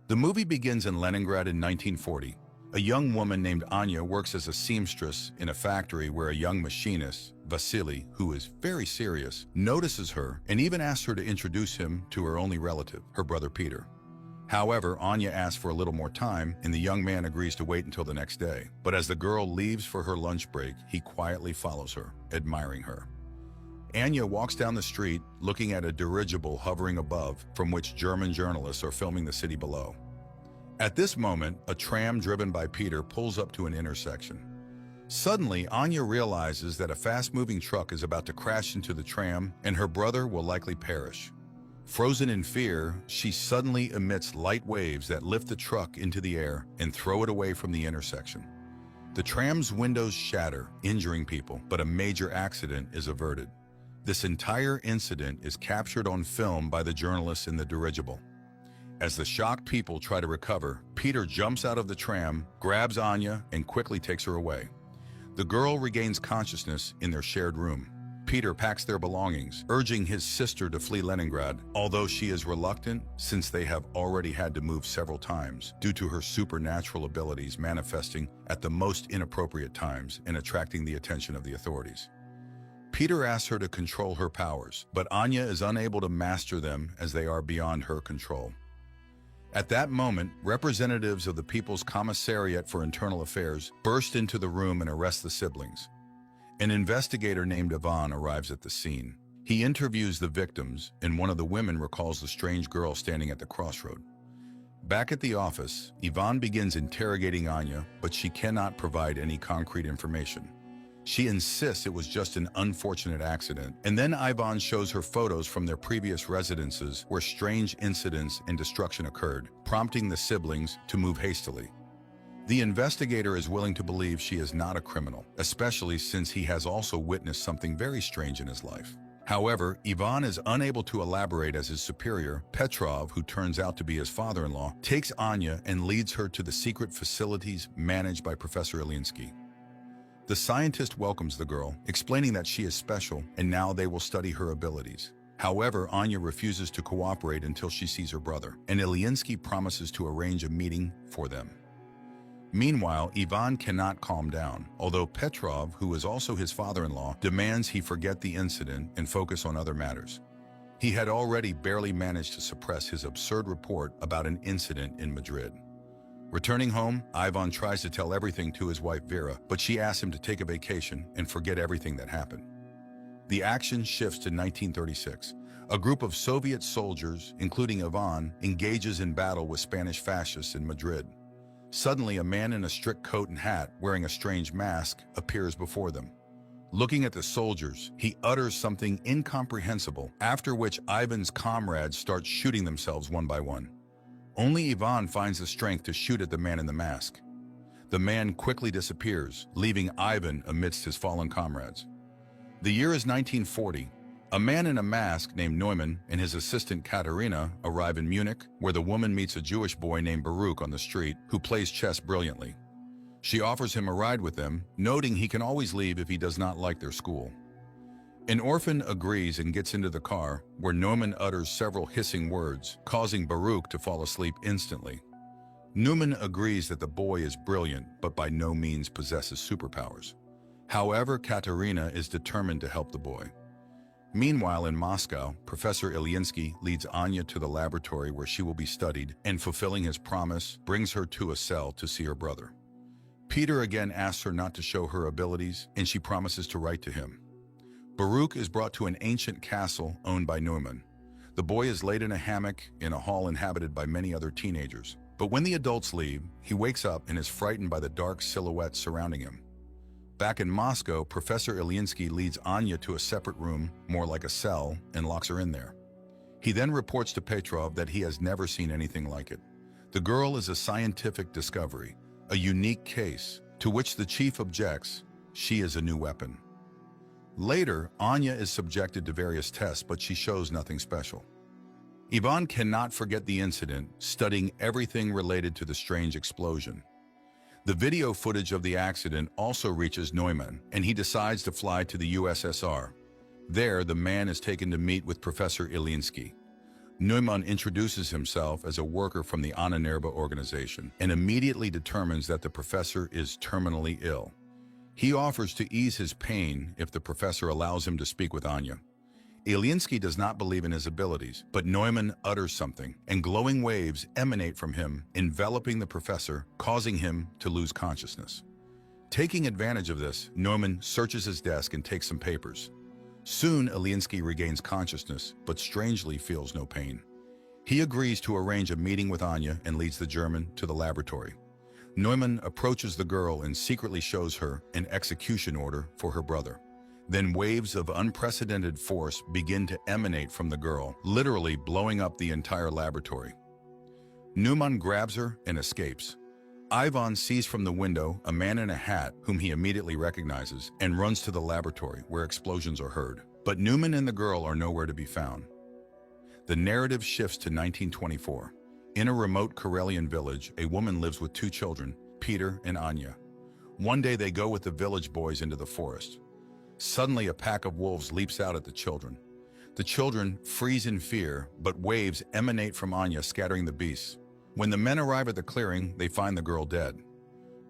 The movie begins in Leningrad in 1940. A young woman named Anya works as a seamstress in a factory where a young machinist, Vasily, who is very serious, notices her and even asks her to introduce him to her only relative, her brother Peter. However, Anya asks for a little more time, and the young man agrees to wait until the next day. But as the girl leaves for her lunch break, he quietly follows her, admiring her. Anya walks down the street, looking at a dirigible hovering above, from which German journalists are filming the city below. At this moment, a tram driven by Peter pulls up to an intersection. Suddenly, Anya realizes that a fast-moving truck is about to crash into the tram, and her brother will likely perish. Frozen in fear, she suddenly emits light waves that lift the truck into the air and throw it away from the intersection. The tram's windows shatter, injuring people, but a major accident is averted. This entire incident is captured on film by the journalists in the dirigible. As the shocked people try to recover, Peter jumps out of the tram, grabs Anya, and quickly takes her away. The girl regains consciousness in their shared room. Peter packs their belongings, urging his sister to flee Leningrad, although she is reluctant since they have already had to move several times due to her supernatural abilities manifesting at the most inappropriate times and attracting the attention of the authorities. Peter asks her to control her powers, but Anya is unable to master them as they are beyond her control. At that moment, representatives of the People's Commissariat for Internal Affairs burst into the room and arrest the siblings. An investigator named Ivan arrives at the scene. He interviews the victims, and one of the women recalls the strange girl standing at the crossroad. Back at the office, Ivan begins interrogating Anya, but she cannot provide any concrete information. She insists it was just an unfortunate accident, and then Ivan shows her photos from their previous residences where strange incidents and destruction occurred, prompting the siblings to move hastily. The investigator is willing to believe she is not a criminal, especially since he has also witnessed something very strange in his life. However, Ivan is unable to elaborate as his superior, Petrov, who turns out to be his father-in-law, takes Anya and leads her to the secret facilities managed by Professor Ilinsky. The scientist welcomes the girl, explaining that she is special and now they will study her abilities. However, Anya refuses to cooperate until she sees her brother, and Ilinsky promises to arrange a meeting for them. Meanwhile, Ivan cannot calm down, although Petrov, who is also his father-in-law, demands he forget the incident and focus on other matters. He had already barely managed to suppress his absurd report about an incident in Madrid. Returning home, Ivan tries to tell everything to his wife Vera, but she asks him to take a vacation and forget everything that happened. The action shifts to 1936. A group of Soviet soldiers, including Ivan, engages in battle with Spanish fascists in Madrid. Suddenly, a man in a strict coat and hat, wearing a strange mask, appears before them. Looking at the soldiers, he utters something incomprehensible, after which Ivan's comrades start shooting themselves one by one. Only Ivan finds the strength to shoot at the man in the mask. The man quickly disappears, leaving Ivan amidst his fallen comrades. The year is 1940. A man in a mask named Neumann and his assistant Katerina arrive in Munich, where the woman meets a Jewish boy named Baruch on the street who plays chess brilliantly. She offers him a ride with them, noting he can always leave if he does not like their school. An orphan agrees and gets into the car, where Neumann utters several hissing words, causing Baruch to fall asleep instantly. Neumann agrees that the boy is brilliant, but by no means possesses superpowers. However, Katerina is determined to help the boy. Meanwhile, in Moscow, Professor Ilinsky leads Anya to the laboratory where she will be studied, and fulfilling his promise, brings her to a cell to see her brother. Peter again asks her not to show her abilities, and she promises to write to him. Baruch is brought to an ancient castle owned by Neumann. The boy is laid in a hammock in a hall inhabited by many other teenagers. But when the adults leave, he wakes up and is frightened by the dark silhouettes surrounding him. Back in Moscow, Professor Ilinsky leads Anya to a separate room, more like a cell, and locks her in there. He then reports to Petrov that he has never seen anything like it. The girl is a scientific discovery, a unique case, to which the chief objects. She is a new weapon. Later, Anya is subjected to various tests, but she shows nothing special. Ivan cannot forget the incident, studying everything related to the strange explosion. The video footage of the accident also reaches Neumann, and he decides to fly to the USSR. There, the man is taken to meet with Professor Ilinsky. Neumann introduces himself as a worker from the Ahnenerbe organization and immediately determines that the professor is terminally ill. He offers to ease his pain if the professor allows him to speak with Anya. Ilinsky does not believe in his abilities, but Neumann utters something, and glowing waves emanate from him, enveloping the professor, causing him to lose consciousness. Taking advantage of this, Neumann searches his desk and takes some papers. Soon, Ilinsky regains consciousness, but strangely feels no pain. He agrees to arrange a meeting with Anya and leads the German to the laboratory. Neumann approaches the girl and secretly shows her an execution order for her brother. Then waves of unprecedented force begin to emanate from the girl, literally blowing up the entire laboratory. Neumann grabs her and escapes. Ivan sees from the window a man in a hat whom he immediately recognizes and runs to the laboratory where explosions are heard. But Neumann and the girl are nowhere to be found. The narrative shifts to 1924. In a remote Karelian village, a woman lives with two children, Peter and Anya. One day they go with the village boys into the forest. Suddenly a pack of wolves leaps out at the children. The children freeze in fear, but waves emanate from Anya, scattering the beasts. When the men arrive at the clearing, they find the girl dead.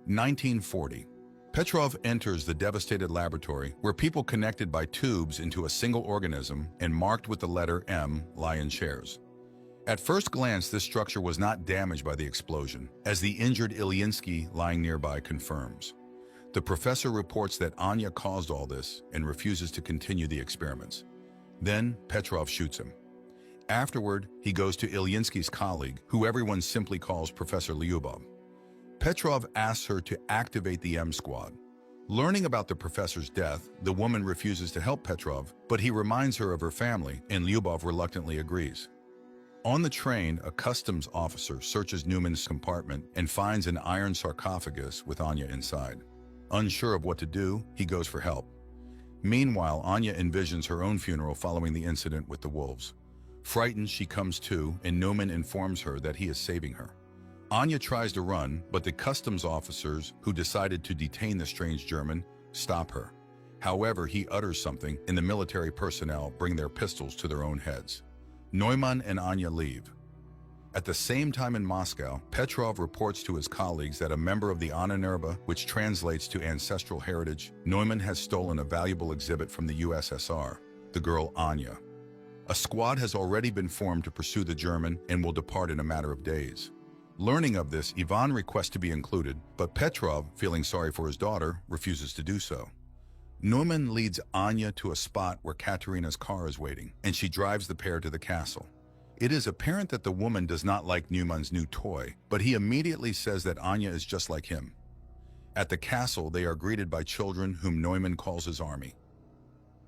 1940. Petrov enters the devastated laboratory, where people connected by tubes into a single organism and marked with the letter M lie in chairs. At first glance, this structure was not damaged by the explosion, as the injured Ilinsky lying nearby confirms. The professor reports that Anya caused all this and refuses to continue the experiments. Then Petrov shoots him. Afterward, he goes to Ilinsky's colleague, who everyone simply calls Professor Lyubov. Petrov asks her to activate the M Squad. Learning about the professor's death, the woman refuses to help Petrov, but he reminds her of her family, and Lyubov reluctantly agrees. On the train, a customs officer searches Neumann's compartment and finds an iron sarcophagus with Anya inside. Unsure of what to do, he goes for help. Meanwhile, Anya envisions her own funeral following the incident with the wolves. Frightened, she comes to, and Neumann informs her that he is saving her. Anya tries to run, but the customs officers, who decided to detain the strange German, stop her. However, he utters something, and the military personnel bring their pistols to their own heads. Neumann and Anya leave. At the same time in Moscow, Petrov reports to his colleagues that a member of the Ahnenerbe, which translates to ancestral heritage, Neumann has stolen a valuable exhibit from the USSR, the girl Anya. A squad has already been formed to pursue the German and will depart in a matter of days. Learning of this, Ivan requests to be included, but Petrov, feeling sorry for his daughter, refuses to do so. Neumann leads Anya to a spot where Katerina's car is waiting, and she drives the pair to the castle. It is apparent that the woman does not like Neumann's new toy, but he immediately says that Anya is just like him. At the castle, they are greeted by children whom Neumann calls his army.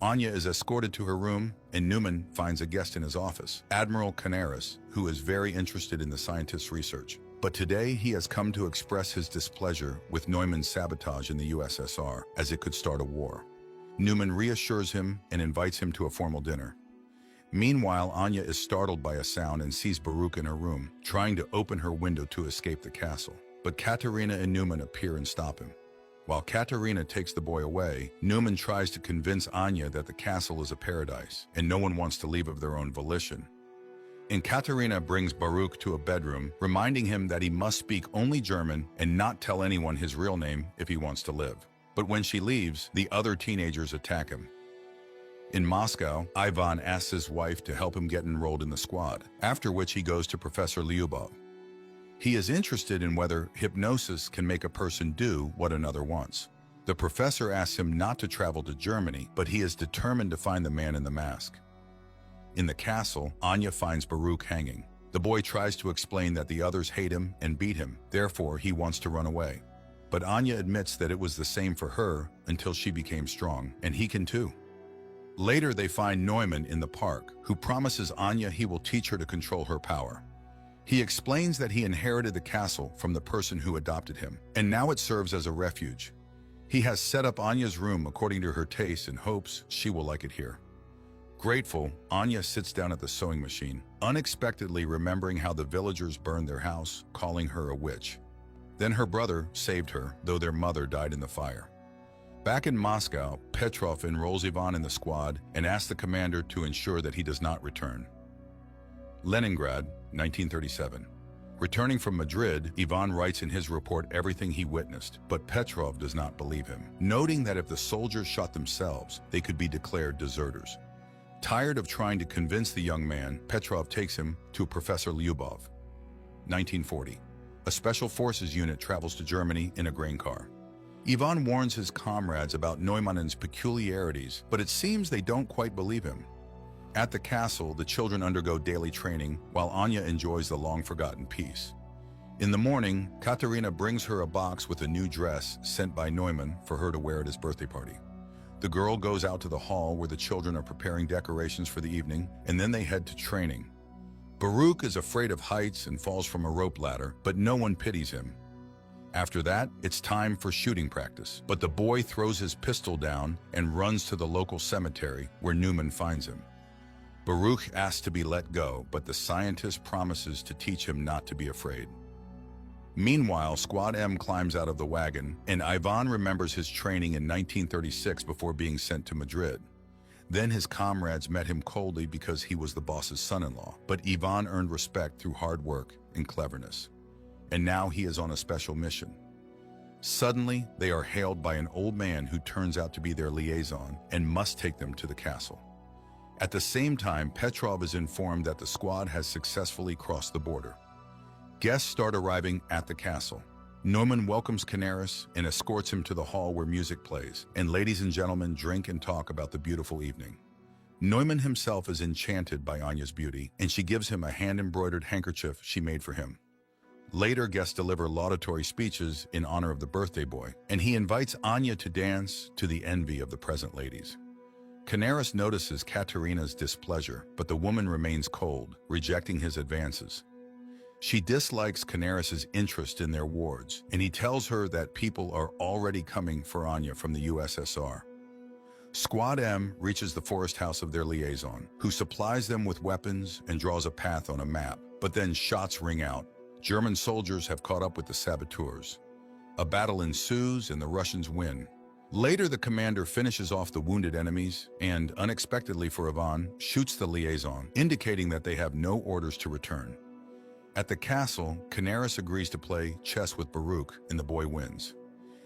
Anya is escorted to her room, and Neumann finds a guest in his office, Admiral Canaris, who is very interested in the scientist's research. But today he has come to express his displeasure with Neumann's sabotage in the USSR, as it could start a war. Neumann reassures him and invites him to a formal dinner. Meanwhile, Anya is startled by a sound and sees Baruch in her room, trying to open her window to escape the castle. But Katerina and Neumann appear and stop him. While Katerina takes the boy away, Neumann tries to convince Anya that the castle is a paradise, and no one wants to leave of their own volition. And Katerina brings Baruch to a bedroom, reminding him that he must speak only German and not tell anyone his real name if he wants to live. But when she leaves, the other teenagers attack him. In Moscow, Ivan asks his wife to help him get enrolled in the squad, after which he goes to Professor Lyubov. He is interested in whether hypnosis can make a person do what another wants. The professor asks him not to travel to Germany, but he is determined to find the man in the mask. In the castle, Anya finds Baruch hanging. The boy tries to explain that the others hate him and beat him, therefore he wants to run away. But Anya admits that it was the same for her until she became strong, and he can too. Later they find Neumann in the park, who promises Anya he will teach her to control her power. He explains that he inherited the castle from the person who adopted him, and now it serves as a refuge. He has set up Anya's room according to her taste and hopes she will like it here. Grateful, Anya sits down at the sewing machine, unexpectedly remembering how the villagers burned their house, calling her a witch. Then her brother saved her, though their mother died in the fire. Back in Moscow, Petrov enrolls Ivan in the squad and asks the commander to ensure that he does not return. Leningrad, 1937. Returning from Madrid, Ivan writes in his report everything he witnessed, but Petrov does not believe him, noting that if the soldiers shot themselves, they could be declared deserters. Tired of trying to convince the young man, Petrov takes him to Professor Lyubov. 1940. A special forces unit travels to Germany in a grain car. Ivan warns his comrades about Neumann's peculiarities, but it seems they don't quite believe him. At the castle, the children undergo daily training, while Anya enjoys the long-forgotten peace. In the morning, Katerina brings her a box with a new dress sent by Neumann for her to wear at his birthday party. The girl goes out to the hall where the children are preparing decorations for the evening, and then they head to training. Baruch is afraid of heights and falls from a rope ladder, but no one pities him. After that, it's time for shooting practice, but the boy throws his pistol down and runs to the local cemetery where Neumann finds him. Baruch asks to be let go, but the scientist promises to teach him not to be afraid. Meanwhile, Squad M climbs out of the wagon, and Ivan remembers his training in 1936 before being sent to Madrid. Then his comrades met him coldly because he was the boss's son-in-law, but Ivan earned respect through hard work and cleverness. And now he is on a special mission. Suddenly, they are hailed by an old man who turns out to be their liaison and must take them to the castle. At the same time, Petrov is informed that the squad has successfully crossed the border. Guests start arriving at the castle. Neumann welcomes Canaris and escorts him to the hall where music plays, and ladies and gentlemen drink and talk about the beautiful evening. Neumann himself is enchanted by Anya's beauty, and she gives him a hand-embroidered handkerchief she made for him. Later, guests deliver laudatory speeches in honor of the birthday boy, and he invites Anya to dance to the envy of the present ladies. Canaris notices Katerina's displeasure, but the woman remains cold, rejecting his advances. She dislikes Canaris's interest in their wards, and he tells her that people are already coming for Anya from the USSR. Squad M reaches the forest house of their liaison, who supplies them with weapons and draws a path on a map, but then shots ring out. German soldiers have caught up with the saboteurs. A battle ensues and the Russians win. Later, the commander finishes off the wounded enemies and, unexpectedly for Ivan, shoots the liaison, indicating that they have no orders to return. At the castle, Canaris agrees to play chess with Baruch, and the boy wins.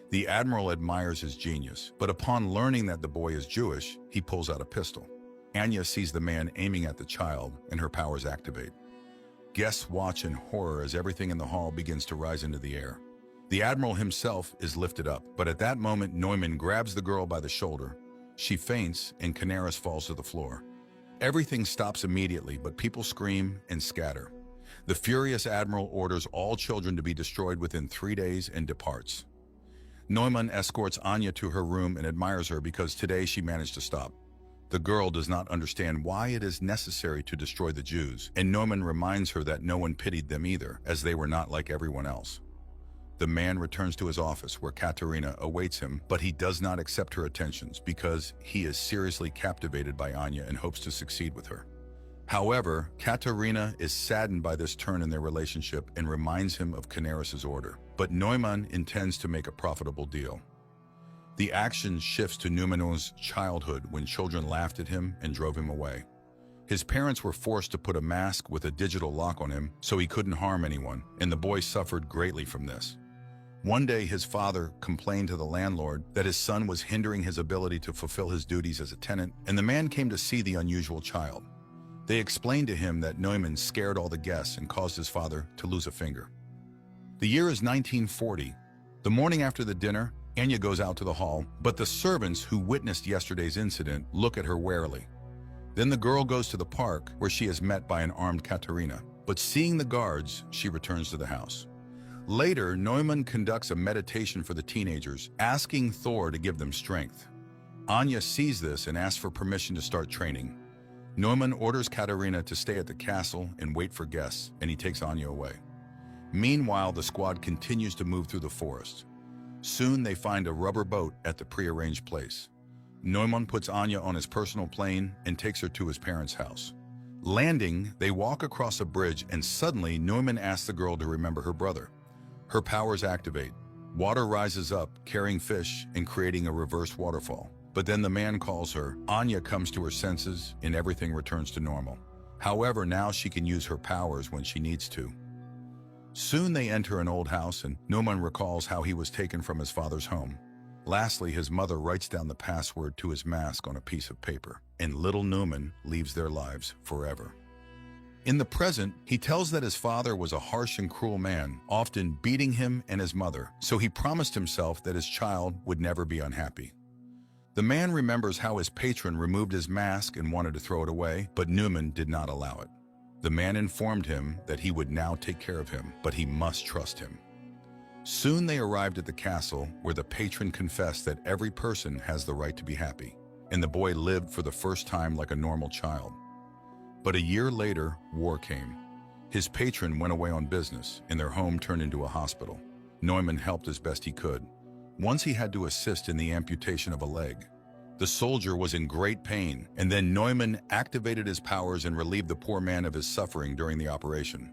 The admiral admires his genius, but upon learning that the boy is Jewish, he pulls out a pistol. Anya sees the man aiming at the child, and her powers activate. Guests watch in horror as everything in the hall begins to rise into the air. The admiral himself is lifted up, but at that moment Neumann grabs the girl by the shoulder. She faints and Canaris falls to the floor. Everything stops immediately, but people scream and scatter. The furious admiral orders all children to be destroyed within 3 days and departs. Neumann escorts Anya to her room and admires her because today she managed to stop. The girl does not understand why it is necessary to destroy the Jews, and Neumann reminds her that no one pitied them either, as they were not like everyone else. The man returns to his office where Katerina awaits him, but he does not accept her attentions because he is seriously captivated by Anya and hopes to succeed with her. However, Katerina is saddened by this turn in their relationship and reminds him of Canaris's order. But Neumann intends to make a profitable deal. The action shifts to Neumann's childhood when children laughed at him and drove him away. His parents were forced to put a mask with a digital lock on him so he couldn't harm anyone, and the boy suffered greatly from this. One day, his father complained to the landlord that his son was hindering his ability to fulfill his duties as a tenant, and the man came to see the unusual child. They explained to him that Neumann scared all the guests and caused his father to lose a finger. The year is 1940. The morning after the dinner, Anya goes out to the hall, but the servants who witnessed yesterday's incident look at her warily. Then the girl goes to the park, where she is met by an armed Katerina, but seeing the guards, she returns to the house. Later, Neumann conducts a meditation for the teenagers, asking Thor to give them strength. Anya sees this and asks for permission to start training. Neumann orders Katerina to stay at the castle and wait for guests, and he takes Anya away. Meanwhile, the squad continues to move through the forest. Soon they find a rubber boat at the prearranged place. Neumann puts Anya on his personal plane and takes her to his parents' house. Landing, they walk across a bridge, and suddenly Neumann asks the girl to remember her brother. Her powers activate. Water rises up, carrying fish and creating a reverse waterfall. But then the man calls her. Anya comes to her senses and everything returns to normal. However, now she can use her powers when she needs to. Soon they enter an old house and Neumann recalls how he was taken from his father's home. Lastly, his mother writes down the password to his mask on a piece of paper, and little Neumann leaves their lives forever. In the present, he tells that his father was a harsh and cruel man, often beating him and his mother, so he promised himself that his child would never be unhappy. The man remembers how his patron removed his mask and wanted to throw it away, but Neumann did not allow it. The man informed him that he would now take care of him, but he must trust him. Soon they arrived at the castle, where the patron confessed that every person has the right to be happy, and the boy lived for the first time like a normal child. But a year later, war came. His patron went away on business, and their home turned into a hospital. Neumann helped as best he could. Once he had to assist in the amputation of a leg. The soldier was in great pain, and then Neumann activated his powers and relieved the poor man of his suffering during the operation.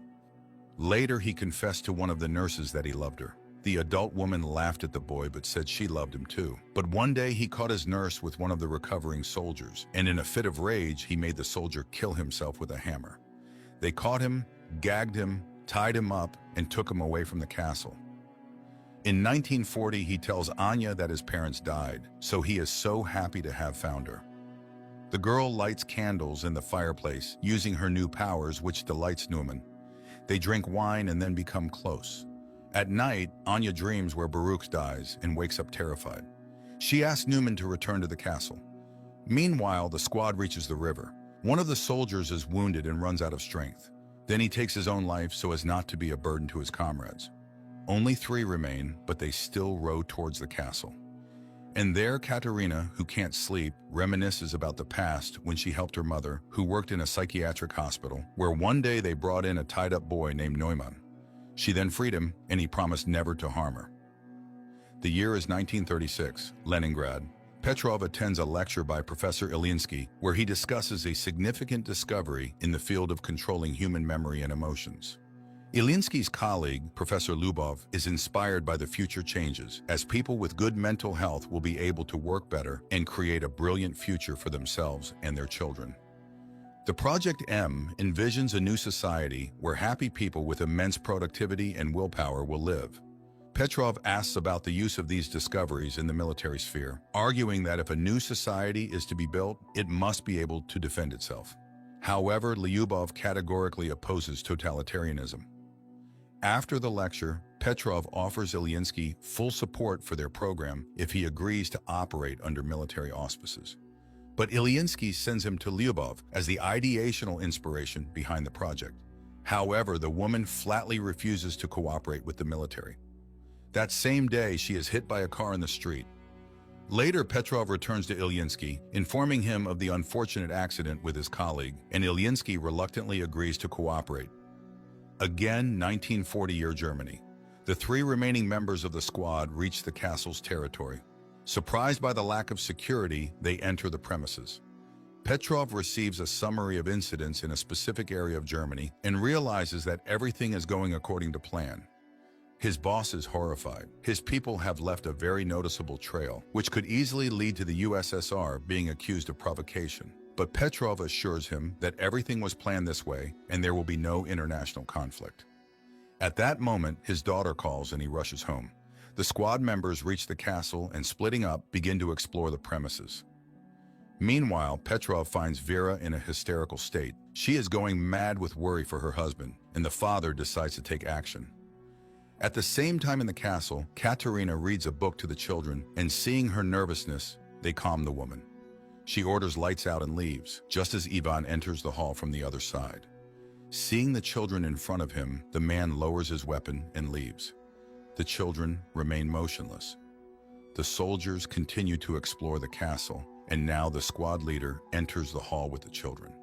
Later, he confessed to one of the nurses that he loved her. The adult woman laughed at the boy but said she loved him too. But one day he caught his nurse with one of the recovering soldiers, and in a fit of rage, he made the soldier kill himself with a hammer. They caught him, gagged him, tied him up, and took him away from the castle. In 1940, he tells Anya that his parents died, so he is so happy to have found her. The girl lights candles in the fireplace, using her new powers, which delights Neumann. They drink wine and then become close. At night, Anya dreams where Baruch dies and wakes up terrified. She asks Neumann to return to the castle. Meanwhile, the squad reaches the river. One of the soldiers is wounded and runs out of strength. Then he takes his own life so as not to be a burden to his comrades. Only 3 remain, but they still row towards the castle. And there, Katerina, who can't sleep, reminisces about the past when she helped her mother, who worked in a psychiatric hospital, where one day they brought in a tied-up boy named Neumann. She then freed him, and he promised never to harm her. The year is 1936, Leningrad. Petrov attends a lecture by Professor Ilinsky, where he discusses a significant discovery in the field of controlling human memory and emotions. Ilinsky's colleague, Professor Lubov, is inspired by the future changes, as people with good mental health will be able to work better and create a brilliant future for themselves and their children. The Project M envisions a new society where happy people with immense productivity and willpower will live. Petrov asks about the use of these discoveries in the military sphere, arguing that if a new society is to be built, it must be able to defend itself. However, Lyubov categorically opposes totalitarianism. After the lecture, Petrov offers Ilinsky full support for their program if he agrees to operate under military auspices. But Ilinsky sends him to Lyubov as the ideational inspiration behind the project. However, the woman flatly refuses to cooperate with the military. That same day, she is hit by a car in the street. Later, Petrov returns to Ilinsky, informing him of the unfortunate accident with his colleague, and Ilinsky reluctantly agrees to cooperate. Again, 1940-year Germany. The 3 remaining members of the squad reach the castle's territory. Surprised by the lack of security, they enter the premises. Petrov receives a summary of incidents in a specific area of Germany and realizes that everything is going according to plan. His boss is horrified. His people have left a very noticeable trail, which could easily lead to the USSR being accused of provocation. But Petrov assures him that everything was planned this way and there will be no international conflict. At that moment, his daughter calls and he rushes home. The squad members reach the castle and, splitting up, begin to explore the premises. Meanwhile, Petrov finds Vera in a hysterical state. She is going mad with worry for her husband, and the father decides to take action. At the same time in the castle, Katerina reads a book to the children, and seeing her nervousness, they calm the woman. She orders lights out and leaves, just as Ivan enters the hall from the other side. Seeing the children in front of him, the man lowers his weapon and leaves. The children remain motionless. The soldiers continue to explore the castle, and now the squad leader enters the hall with the children.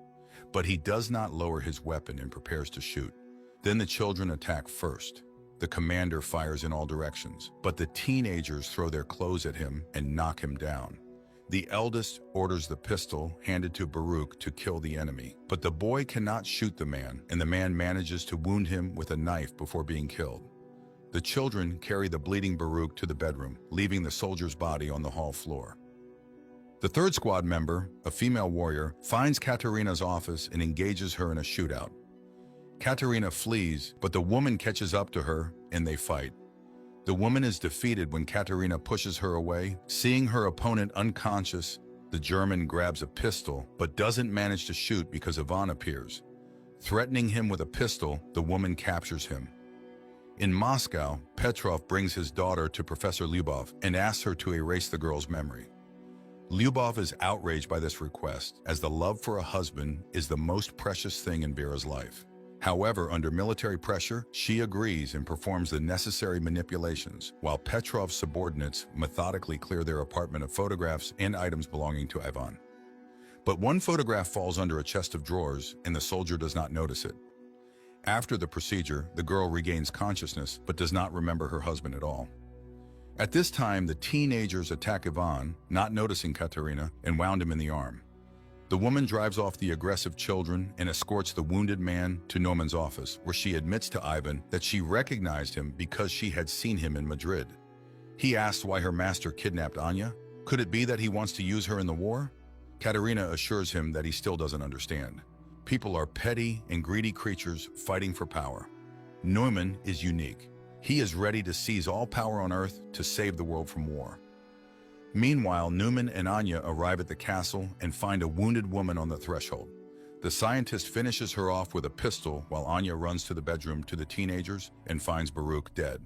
But he does not lower his weapon and prepares to shoot. Then the children attack first. The commander fires in all directions, but the teenagers throw their clothes at him and knock him down. The eldest orders the pistol handed to Baruch to kill the enemy, but the boy cannot shoot the man, and the man manages to wound him with a knife before being killed. The children carry the bleeding Baruch to the bedroom, leaving the soldier's body on the hall floor. The third squad member, a female warrior, finds Katerina's office and engages her in a shootout. Katerina flees, but the woman catches up to her and they fight. The woman is defeated when Katerina pushes her away. Seeing her opponent unconscious, the German grabs a pistol but doesn't manage to shoot because Ivan appears. Threatening him with a pistol, the woman captures him. In Moscow, Petrov brings his daughter to Professor Lyubov and asks her to erase the girl's memory. Lyubov is outraged by this request, as the love for a husband is the most precious thing in Vera's life. However, under military pressure, she agrees and performs the necessary manipulations, while Petrov's subordinates methodically clear their apartment of photographs and items belonging to Ivan. But one photograph falls under a chest of drawers, and the soldier does not notice it. After the procedure, the girl regains consciousness but does not remember her husband at all. At this time, the teenagers attack Ivan, not noticing Katerina, and wound him in the arm. The woman drives off the aggressive children and escorts the wounded man to Neumann's office, where she admits to Ivan that she recognized him because she had seen him in Madrid. He asks why her master kidnapped Anya. Could it be that he wants to use her in the war? Katerina assures him that he still doesn't understand. People are petty and greedy creatures fighting for power. Neumann is unique. He is ready to seize all power on Earth to save the world from war. Meanwhile, Neumann and Anya arrive at the castle and find a wounded woman on the threshold. The scientist finishes her off with a pistol while Anya runs to the bedroom to the teenagers and finds Baruch dead.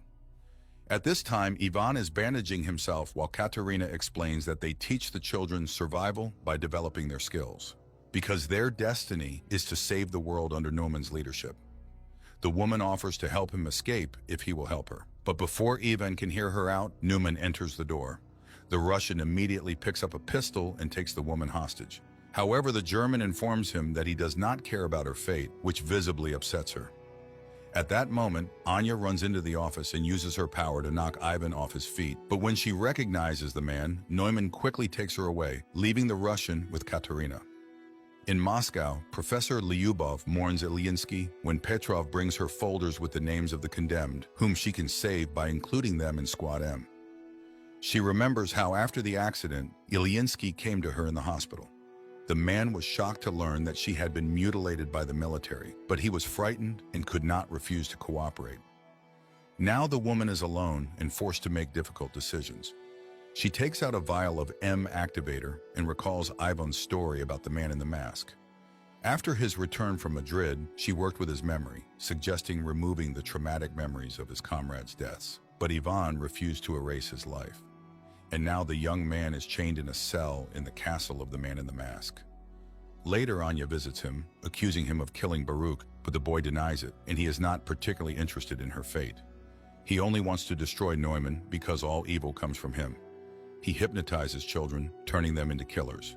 At this time, Ivan is bandaging himself while Katerina explains that they teach the children survival by developing their skills, because their destiny is to save the world under Neumann's leadership. The woman offers to help him escape if he will help her. But before Ivan can hear her out, Neumann enters the door. The Russian immediately picks up a pistol and takes the woman hostage. However, the German informs him that he does not care about her fate, which visibly upsets her. At that moment, Anya runs into the office and uses her power to knock Ivan off his feet. But when she recognizes the man, Neumann quickly takes her away, leaving the Russian with Katerina. In Moscow, Professor Lyubov mourns Ilyinsky when Petrov brings her folders with the names of the condemned, whom she can save by including them in Squad M. She remembers how after the accident, Ilyinsky came to her in the hospital. The man was shocked to learn that she had been mutilated by the military, but he was frightened and could not refuse to cooperate. Now the woman is alone and forced to make difficult decisions. She takes out a vial of M activator and recalls Ivan's story about the man in the mask. After his return from Madrid, she worked with his memory, suggesting removing the traumatic memories of his comrades' deaths. But Ivan refused to erase his life. And now the young man is chained in a cell in the castle of the man in the mask. Later, Anya visits him, accusing him of killing Baruch, but the boy denies it, and he is not particularly interested in her fate. He only wants to destroy Neumann because all evil comes from him. He hypnotizes children, turning them into killers.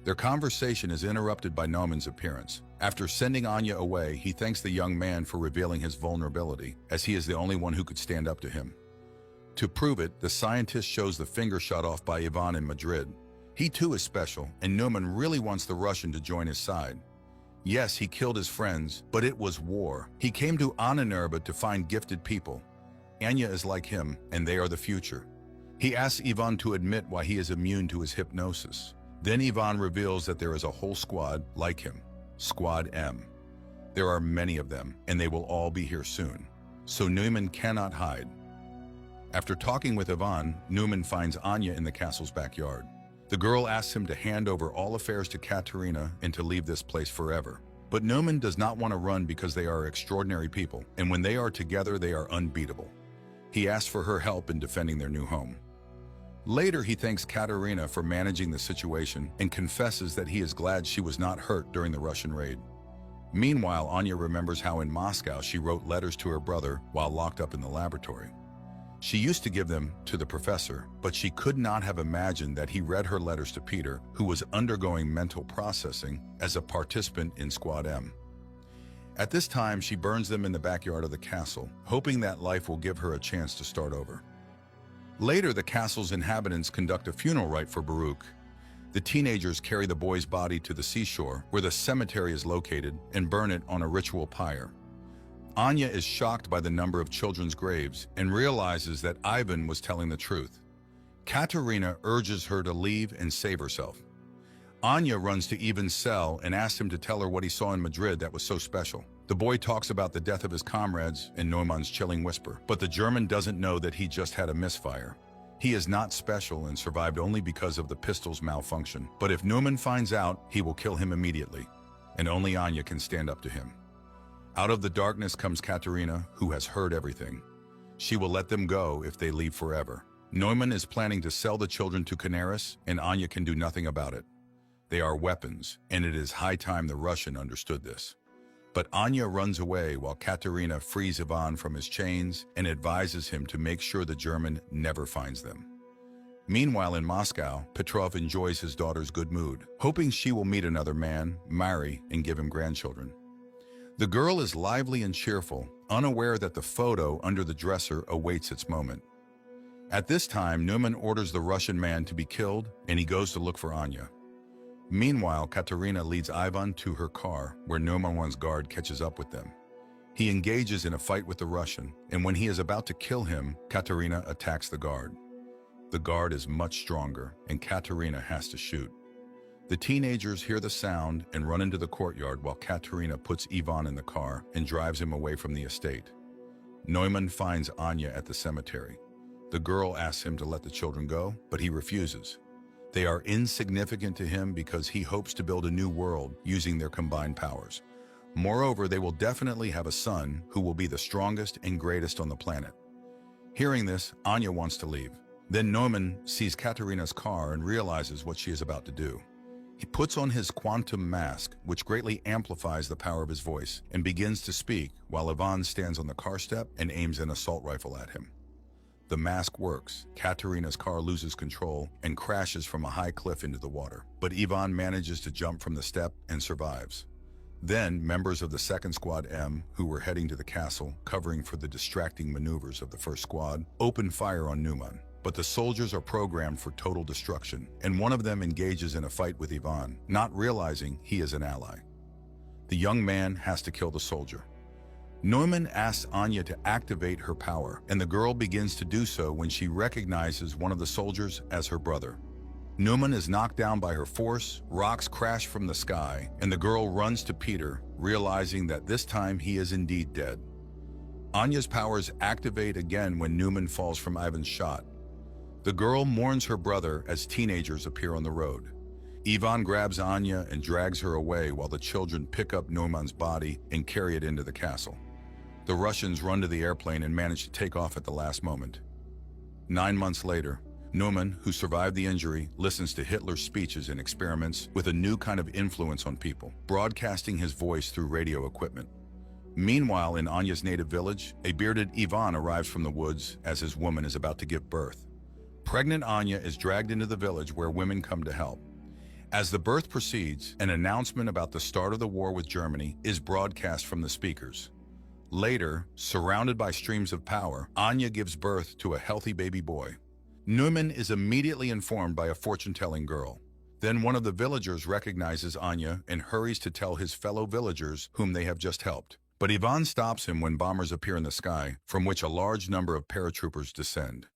Their conversation is interrupted by Neumann's appearance. After sending Anya away, he thanks the young man for revealing his vulnerability, as he is the only one who could stand up to him. To prove it, the scientist shows the finger shot off by Ivan in Madrid. He too is special, and Neumann really wants the Russian to join his side. Yes, he killed his friends, but it was war. He came to Ahnenerbe to find gifted people. Anya is like him, and they are the future. He asks Ivan to admit why he is immune to his hypnosis. Then Ivan reveals that there is a whole squad like him, Squad M. There are many of them, and they will all be here soon. So Neumann cannot hide. After talking with Ivan, Neumann finds Anya in the castle's backyard. The girl asks him to hand over all affairs to Katerina and to leave this place forever. But Neumann does not want to run because they are extraordinary people, and when they are together, they are unbeatable. He asks for her help in defending their new home. Later, he thanks Katerina for managing the situation and confesses that he is glad she was not hurt during the Russian raid. Meanwhile, Anya remembers how in Moscow she wrote letters to her brother while locked up in the laboratory. She used to give them to the professor, but she could not have imagined that he read her letters to Peter, who was undergoing mental processing as a participant in Squad M. At this time, she burns them in the backyard of the castle, hoping that life will give her a chance to start over. Later, the castle's inhabitants conduct a funeral rite for Baruch. The teenagers carry the boy's body to the seashore, where the cemetery is located, and burn it on a ritual pyre. Anya is shocked by the number of children's graves and realizes that Ivan was telling the truth. Katerina urges her to leave and save herself. Anya runs to Ivan's cell and asks him to tell her what he saw in Madrid that was so special. The boy talks about the death of his comrades in Neumann's chilling whisper, but the German doesn't know that he just had a misfire. He is not special and survived only because of the pistol's malfunction. But if Neumann finds out, he will kill him immediately, and only Anya can stand up to him. Out of the darkness comes Katerina, who has heard everything. She will let them go if they leave forever. Neumann is planning to sell the children to Canaris, and Anya can do nothing about it. They are weapons, and it is high time the Russian understood this. But Anya runs away while Katerina frees Ivan from his chains and advises him to make sure the German never finds them. Meanwhile in Moscow, Petrov enjoys his daughter's good mood, hoping she will meet another man, marry, and give him grandchildren. The girl is lively and cheerful, unaware that the photo under the dresser awaits its moment. At this time, Neumann orders the Russian man to be killed, and he goes to look for Anya. Meanwhile, Katerina leads Ivan to her car, where Neumann's guard catches up with them. He engages in a fight with the Russian, and when he is about to kill him, Katerina attacks the guard. The guard is much stronger, and Katerina has to shoot. The teenagers hear the sound and run into the courtyard while Katerina puts Ivan in the car and drives him away from the estate. Neumann finds Anya at the cemetery. The girl asks him to let the children go, but he refuses. They are insignificant to him because he hopes to build a new world using their combined powers. Moreover, they will definitely have a son who will be the strongest and greatest on the planet. Hearing this, Anya wants to leave. Then Neumann sees Katerina's car and realizes what she is about to do. He puts on his quantum mask, which greatly amplifies the power of his voice, and begins to speak while Ivan stands on the car step and aims an assault rifle at him. The mask works. Katerina's car loses control and crashes from a high cliff into the water. But Ivan manages to jump from the step and survives. Then, members of the 2nd Squad M, who were heading to the castle, covering for the distracting maneuvers of the 1st Squad, open fire on Neumann. But the soldiers are programmed for total destruction, and one of them engages in a fight with Ivan, not realizing he is an ally. The young man has to kill the soldier. Neumann asks Anya to activate her power, and the girl begins to do so when she recognizes one of the soldiers as her brother. Neumann is knocked down by her force, rocks crash from the sky, and the girl runs to Peter, realizing that this time he is indeed dead. Anya's powers activate again when Neumann falls from Ivan's shot. The girl mourns her brother as teenagers appear on the road. Ivan grabs Anya and drags her away while the children pick up Neumann's body and carry it into the castle. The Russians run to the airplane and manage to take off at the last moment. 9 months later, Neumann, who survived the injury, listens to Hitler's speeches and experiments with a new kind of influence on people, broadcasting his voice through radio equipment. Meanwhile, in Anya's native village, a bearded Ivan arrives from the woods as his woman is about to give birth. Pregnant Anya is dragged into the village where women come to help. As the birth proceeds, an announcement about the start of the war with Germany is broadcast from the speakers. Later, surrounded by streams of power, Anya gives birth to a healthy baby boy. Neumann is immediately informed by a fortune-telling girl. Then one of the villagers recognizes Anya and hurries to tell his fellow villagers whom they have just helped. But Ivan stops him when bombers appear in the sky, from which a large number of paratroopers descend.